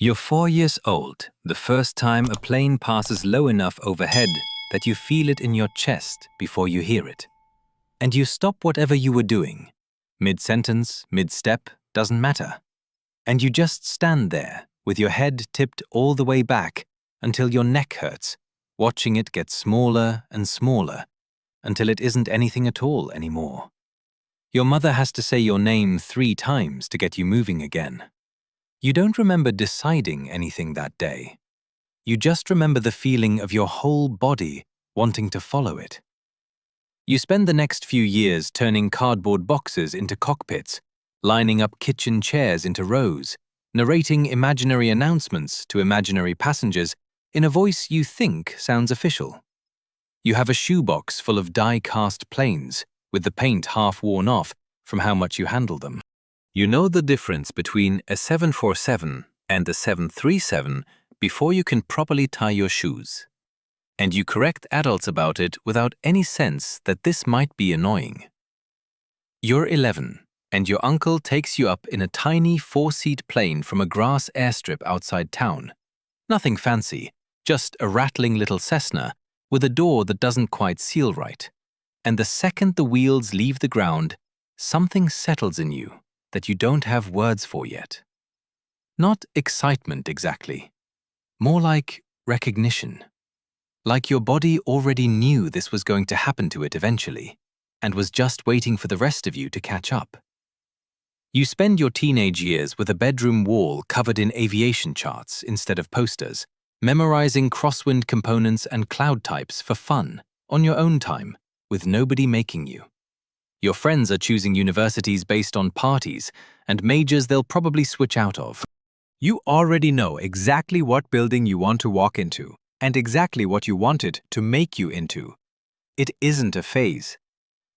You're 4 years old, the first time a plane passes low enough overhead that you feel it in your chest before you hear it. And you stop whatever you were doing. Mid-sentence, mid-step, doesn't matter. And you just stand there, with your head tipped all the way back until your neck hurts, watching it get smaller and smaller, until it isn't anything at all anymore. Your mother has to say your name 3 times to get you moving again. You don't remember deciding anything that day. You just remember the feeling of your whole body wanting to follow it. You spend the next few years turning cardboard boxes into cockpits, lining up kitchen chairs into rows, narrating imaginary announcements to imaginary passengers in a voice you think sounds official. You have a shoebox full of die-cast planes, with the paint half worn off from how much you handle them. You know the difference between a 747 and a 737 before you can properly tie your shoes. And you correct adults about it without any sense that this might be annoying. You're 11, and your uncle takes you up in a tiny 4-seat plane from a grass airstrip outside town. Nothing fancy, just a rattling little Cessna with a door that doesn't quite seal right. And the second the wheels leave the ground, something settles in you that you don't have words for yet. Not excitement exactly, more like recognition. Like your body already knew this was going to happen to it eventually, and was just waiting for the rest of you to catch up. You spend your teenage years with a bedroom wall covered in aviation charts instead of posters, memorizing crosswind components and cloud types for fun, on your own time, with nobody making you. Your friends are choosing universities based on parties and majors they'll probably switch out of. You already know exactly what building you want to walk into and exactly what you want it to make you into. It isn't a phase.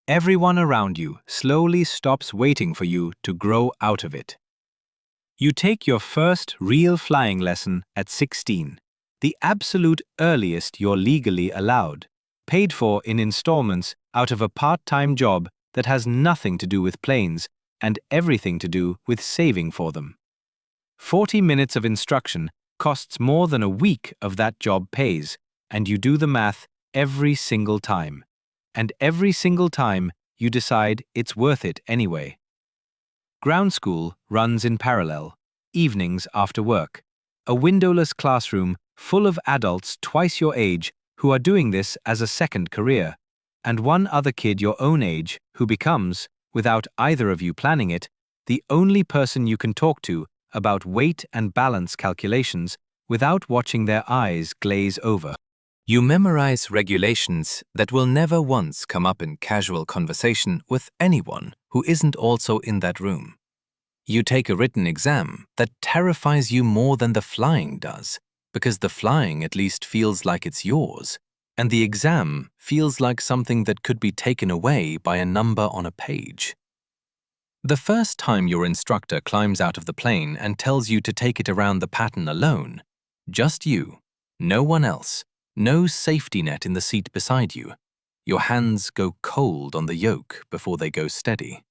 Everyone around you slowly stops waiting for you to grow out of it. You take your first real flying lesson at 16, the absolute earliest you're legally allowed, paid for in installments out of a part-time job that has nothing to do with planes and everything to do with saving for them. 40 minutes of instruction costs more than a week of that job pays, and you do the math every single time. And every single time you decide it's worth it anyway. Ground school runs in parallel, evenings after work, a windowless classroom full of adults twice your age who are doing this as a second career, and one other kid your own age who becomes, without either of you planning it, the only person you can talk to about weight and balance calculations without watching their eyes glaze over. You memorize regulations that will never once come up in casual conversation with anyone who isn't also in that room. You take a written exam that terrifies you more than the flying does, because the flying at least feels like it's yours, and the exam feels like something that could be taken away by a number on a page. The first time your instructor climbs out of the plane and tells you to take it around the pattern alone, just you, no one else, no safety net in the seat beside you, your hands go cold on the yoke before they go steady.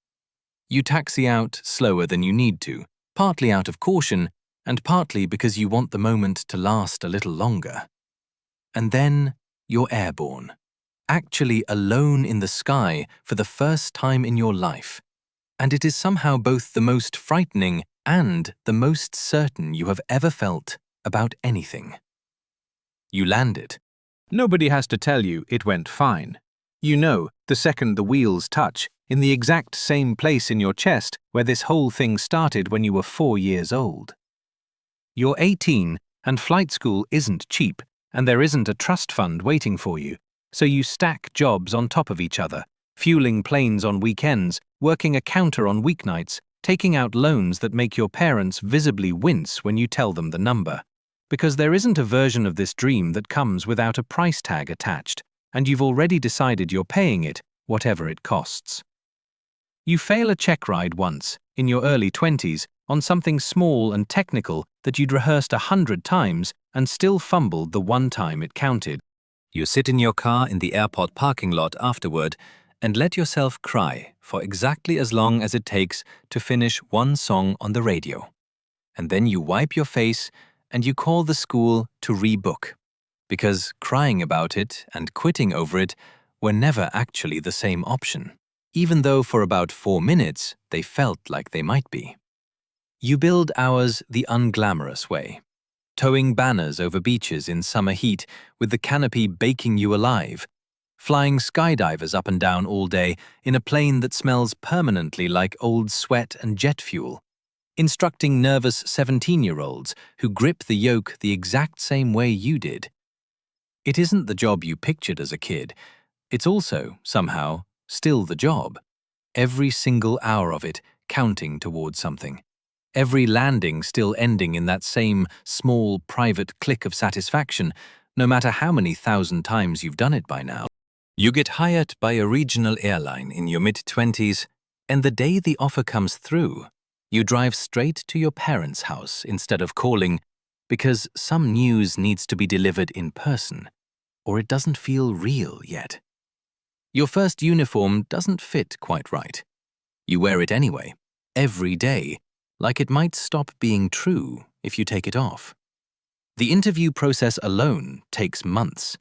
You taxi out slower than you need to, partly out of caution and partly because you want the moment to last a little longer. And then you're airborne, actually alone in the sky for the first time in your life, and it is somehow both the most frightening and the most certain you have ever felt about anything. You landed. Nobody has to tell you it went fine. You know, the second the wheels touch, in the exact same place in your chest where this whole thing started when you were 4 years old. You're 18, and flight school isn't cheap, and there isn't a trust fund waiting for you, so you stack jobs on top of each other, fueling planes on weekends, working a counter on weeknights, taking out loans that make your parents visibly wince when you tell them the number. Because there isn't a version of this dream that comes without a price tag attached, and you've already decided you're paying it, whatever it costs. You fail a checkride once, in your early 20s, on something small and technical that you'd rehearsed 100 times and still fumbled the one time it counted. You sit in your car in the airport parking lot afterward and let yourself cry for exactly as long as it takes to finish one song on the radio. And then you wipe your face and you call the school to rebook, because crying about it and quitting over it were never actually the same option, even though for about 4 minutes they felt like they might be. You build ours the unglamorous way, towing banners over beaches in summer heat with the canopy baking you alive, flying skydivers up and down all day in a plane that smells permanently like old sweat and jet fuel, instructing nervous 17-year-olds who grip the yoke the exact same way you did. It isn't the job you pictured as a kid. It's also, somehow, still the job. Every single hour of it counting towards something. Every landing still ending in that same small, private click of satisfaction, no matter how many thousand times you've done it by now. You get hired by a regional airline in your mid-20s, and the day the offer comes through, you drive straight to your parents' house instead of calling, because some news needs to be delivered in person, or it doesn't feel real yet. Your first uniform doesn't fit quite right. You wear it anyway, every day, like it might stop being true if you take it off. The interview process alone takes months.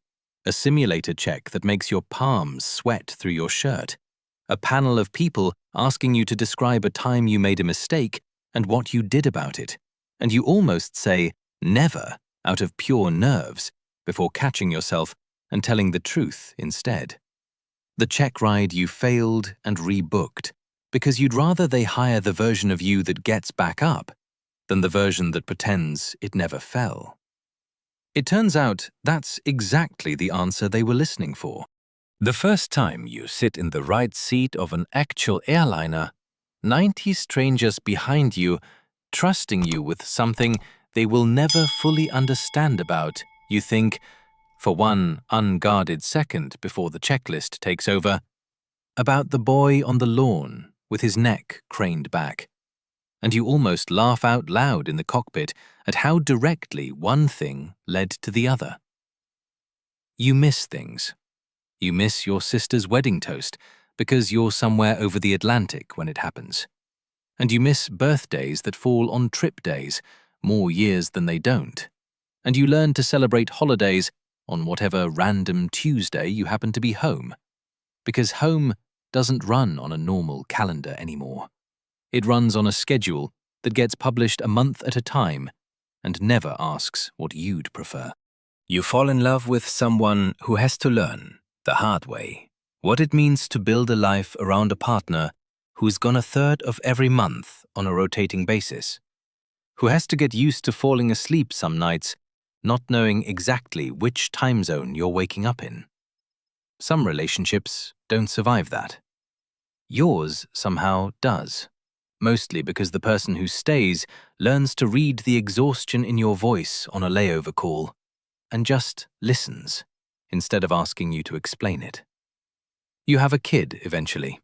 A simulator check that makes your palms sweat through your shirt. A panel of people asking you to describe a time you made a mistake and what you did about it. And you almost say, never, out of pure nerves, before catching yourself and telling the truth instead. The check ride you failed and rebooked, because you'd rather they hire the version of you that gets back up than the version that pretends it never fell. It turns out that's exactly the answer they were listening for. The first time you sit in the right seat of an actual airliner, 90 strangers behind you, trusting you with something they will never fully understand about, you think, for one unguarded second before the checklist takes over, about the boy on the lawn with his neck craned back. And you almost laugh out loud in the cockpit at how directly one thing led to the other. You miss things. You miss your sister's wedding toast because you're somewhere over the Atlantic when it happens. And you miss birthdays that fall on trip days, more years than they don't. And you learn to celebrate holidays on whatever random Tuesday you happen to be home. Because home doesn't run on a normal calendar anymore. It runs on a schedule that gets published a month at a time and never asks what you'd prefer. You fall in love with someone who has to learn, the hard way, what it means to build a life around a partner who's gone a third of every month on a rotating basis, who has to get used to falling asleep some nights, not knowing exactly which time zone you're waking up in. Some relationships don't survive that. Yours somehow does. Mostly because the person who stays learns to read the exhaustion in your voice on a layover call and just listens instead of asking you to explain it. You have a kid eventually,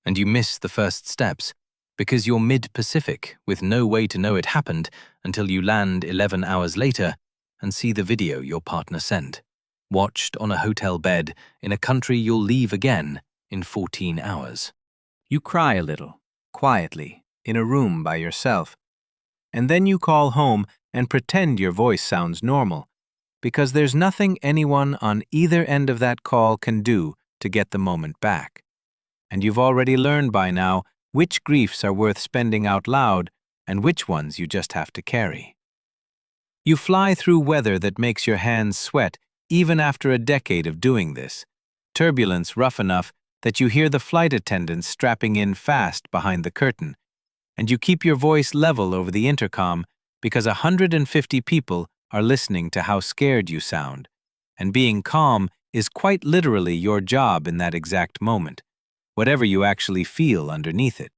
and you miss the first steps because you're mid-Pacific with no way to know it happened until you land 11 hours later and see the video your partner sent, watched on a hotel bed in a country you'll leave again in 14 hours. You cry a little, quietly, in a room by yourself. And then you call home and pretend your voice sounds normal, because there's nothing anyone on either end of that call can do to get the moment back. And you've already learned by now which griefs are worth spending out loud and which ones you just have to carry. You fly through weather that makes your hands sweat even after a decade of doing this, turbulence rough enough that you hear the flight attendants strapping in fast behind the curtain, and you keep your voice level over the intercom because 150 people are listening to how scared you sound, and being calm is quite literally your job in that exact moment, whatever you actually feel underneath it.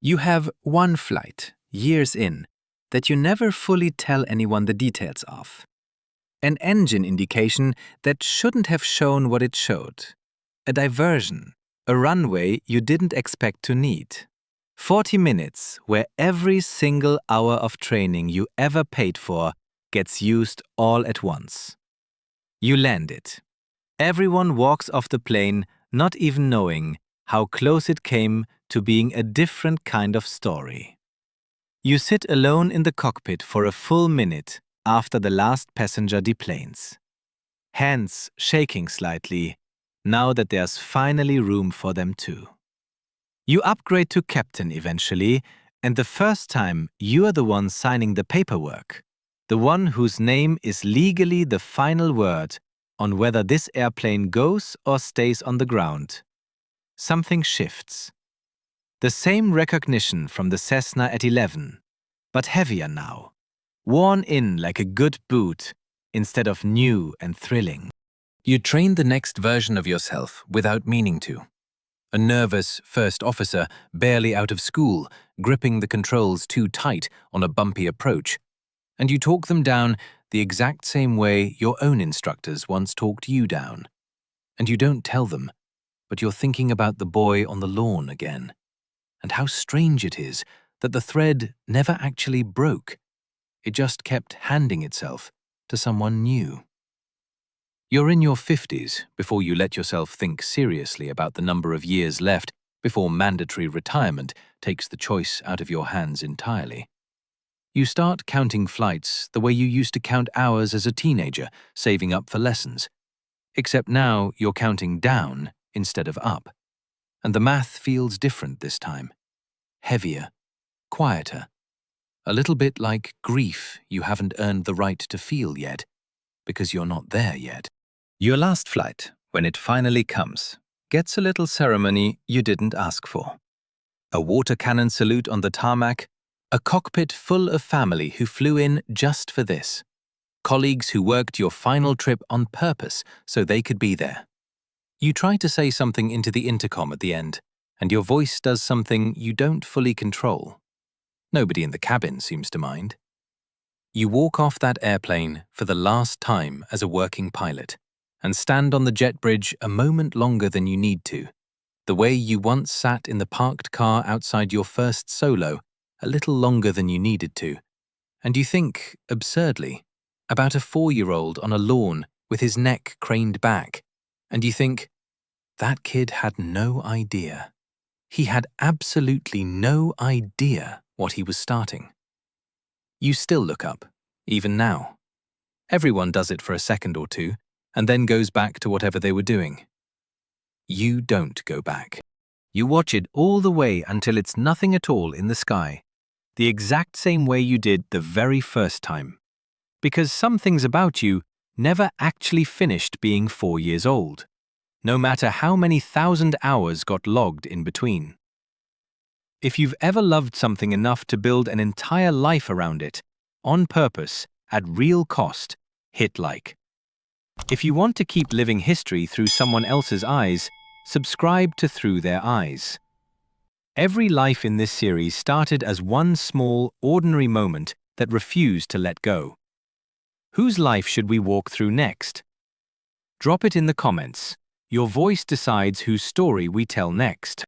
You have one flight, years in, that you never fully tell anyone the details of. An engine indication that shouldn't have shown what it showed. A diversion, a runway you didn't expect to need. 40 minutes where every single hour of training you ever paid for gets used all at once. You land it. Everyone walks off the plane not even knowing how close it came to being a different kind of story. You sit alone in the cockpit for a full minute after the last passenger deplanes. Hands shaking slightly, now that there's finally room for them too. You upgrade to captain eventually, and the first time you're the one signing the paperwork, the one whose name is legally the final word on whether this airplane goes or stays on the ground. Something shifts. The same recognition from the Cessna at 11, but heavier now, worn in like a good boot instead of new and thrilling. You train the next version of yourself without meaning to. A nervous first officer, barely out of school, gripping the controls too tight on a bumpy approach. And you talk them down the exact same way your own instructors once talked you down. And you don't tell them, but you're thinking about the boy on the lawn again. And how strange it is that the thread never actually broke. It just kept handing itself to someone new. You're in your 50s before you let yourself think seriously about the number of years left before mandatory retirement takes the choice out of your hands entirely. You start counting flights the way you used to count hours as a teenager, saving up for lessons. Except now you're counting down instead of up. And the math feels different this time. Heavier, quieter. A little bit like grief you haven't earned the right to feel yet, because you're not there yet. Your last flight, when it finally comes, gets a little ceremony you didn't ask for. A water cannon salute on the tarmac, a cockpit full of family who flew in just for this. Colleagues who worked your final trip on purpose so they could be there. You try to say something into the intercom at the end, and your voice does something you don't fully control. Nobody in the cabin seems to mind. You walk off that airplane for the last time as a working pilot, and stand on the jet bridge a moment longer than you need to, the way you once sat in the parked car outside your first solo a little longer than you needed to, and you think, absurdly, about a 4-year-old on a lawn with his neck craned back, and you think, that kid had no idea. He had absolutely no idea what he was starting. You still look up, even now. Everyone does it for a second or two, and then goes back to whatever they were doing. You don't go back. You watch it all the way until it's nothing at all in the sky, the exact same way you did the very first time. Because some things about you never actually finished being 4 years old, no matter how many thousand hours got logged in between. If you've ever loved something enough to build an entire life around it, on purpose, at real cost, hit like. If you want to keep living history through someone else's eyes, subscribe to Through Their Eyes. Every life in this series started as one small, ordinary moment that refused to let go. Whose life should we walk through next? Drop it in the comments. Your voice decides whose story we tell next.